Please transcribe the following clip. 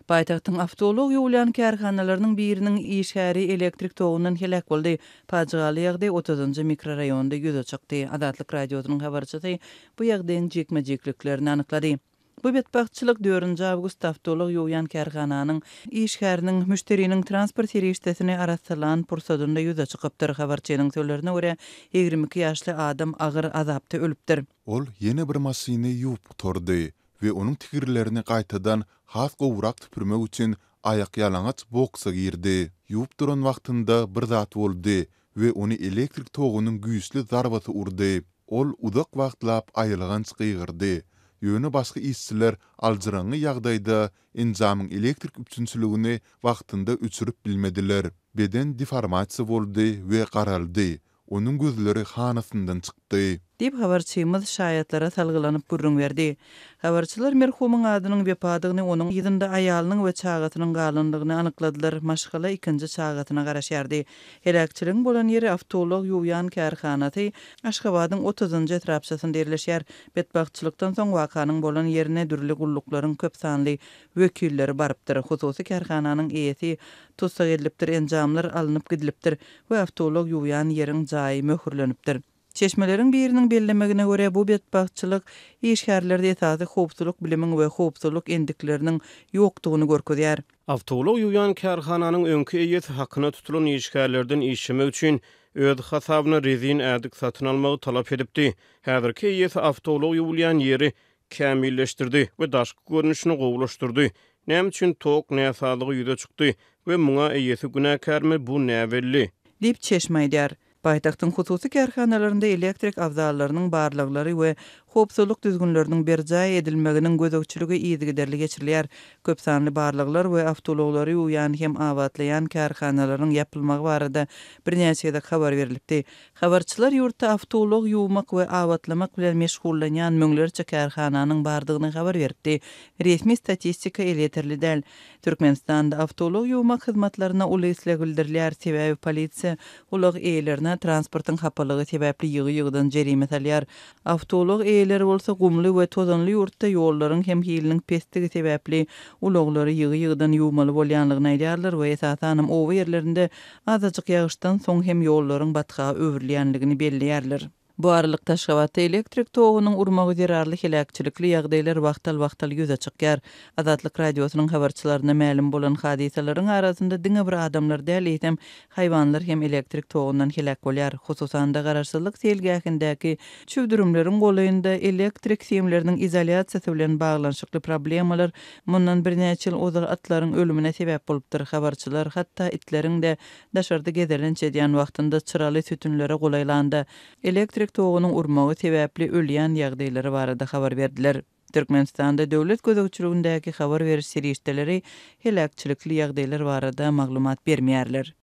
Baytaktın avtolog ýolyan kärhanalarynyň biriniň işäri elektrik togundan helak boldy. Pajygaly ýagdaý 30-njy mikroraýonda ýüze çykdy. Adatlyk radiosynyň habarçysy bu ýagdaýyň jekmejekliklerini anyklady. Bu betbagtçylyk 4-nji awgust avtolog ýolyan kärhananyň işgäriniň müşteriniň transport serişdesini arassalan pursadynda ýüze çykypdyr. Habarçynyň sözlerine görä 22 ýaşly adam agyr azapda ölüpdir. Ol ýene bir masyny ýuwup tordy we onuň tigirlerini gaýtadan has gowrak tüpürmek üçin ayak ýalaňaç boksa girdi. Ýuwup duran wagtynda bir zat boldy we ony elektrik togunyň güýçli zarbasy urdy. Ol uzak wagtlap aýylygan çykyrdy. Ýöne başga işçiler aljyraňy ýagdaýda enjamyň elektrik üçünçiligini wagtynda üçürüp bilmediler. Beden deformasiýa boldy we garaldy. Onuň gözleri hanasyndan çykdy. Dip habarçymyz şaýatlara salgylanyp gurrun berdi. Habarçylar merhumyň adynyň wepadygyny, onuň ýyzynda aýalynyň we çagatynyň galyndygyny anykladylar. Maşgala ikinji çagatyna garaşardy. Helakçylygyň bolan ýeri avtolog ýuwyan kärhanasy Aşgabatyň 30-njy etrapçysynda ýerleşýär. Betbagtçylykdan soň wakanyň bolan ýerine dürli gulluklaryň köp sanly wekilleri barypdyr. Hususy kärhananyň eýesi tutsak edilipdir, enjamlar alınıp gidilipdir we avtolog ýuwyan ýeriň jaýy möhürlenipdir. Çeşmeleriň biriniň bellemegine görä bu betbagtçylyk işgärlerde esasy howpsuzlyk bilimiň we howpsuzlyk endikleriniň ýokdugyny görkezýär. Avtolog ýuwyan kärhananyň öňki eýesi hakyna tutulan işgärlerden işlemek üçin öz hasabyna rezin ädik satyn almagy talap edipdi. Häzirki eýesi avtolog ýuwulýan ýeri kämilleşdirdi we daşky görnüşini gowulaşdyrdy. Näme üçin tok näsalygy ýüze çykdy we muňa eýesi günäkärmi bu näwelli? Dip çeşmeýdär. Baytaktın hususy kärhanalarynda elektrik awzallarynyň barlyklary we howpsuzlyk düzgünleriniň berjay edilmeginiň gözegçiligi ýygyderli geçirilýär. Köp sanly barlyklar we avtologlary ýuwyan hem awatlayan kärhanalaryň ýapylmagy barada birnäçe habar berilipdi. Habarçylar ýurtda avtolog ýuwmak we awatlamak bilen meşgullanýan müňlerçe kärhananyň bardygyny habar berdi. Resmi statistika eleterli däl. Türkmenistanda avtolog ýuwmak hyzmatlaryna uly bildirilýär. Sebäbi polisiýa ulag eýlerine transportyň hapalygy sebäpli ýygy-ýygydan jerime salýar. Avtolog eýleri bolsa gumly we tozanly ýurtda ýollaryň hem hiliniň pestigi sebäpli ulaglary ýygy-ýygydan ýuwmaly bolýanlygyny aýdýarlar we esasanam o ýerlerinde azajyk ýağışdan soň hem ýollaryň batga öwürlýänligini belliýärler. Bu aralykda Aşgabatda elektrik togunyň urmagy zerarly helakçylykly ýagdaýlar wagtal ýüze çykýar. Adatlyk radiosynyň habarçylaryna ma'lum bolan hadisalaryň arasynda diňe bir adamlar däl hem haýwanlar hem elektrik togundan helak bolýar. Hususan da garaşsyzlyk selgähindäki çüwdürümleriň golaýynda elektrik semleriniň izolýasiýasy bilen baglanyşykly problemalar mundan birnäçe ýyl ozal atlaryň ölümine sebäp bolupdyr. Habarçylar hatda itleriň de daşarda gezelençe diýen wagtynda çıraly sütünlere golaýlandy. Elektrik togunyň urmagy sebäpli ölýän ýagdaýlary barada habar berdiler. Türkmenistanda döwlet gözegçiligindäki habar beriş serişdeleri helakçylykly ýagdaýlar barada maglumat bermeýärler.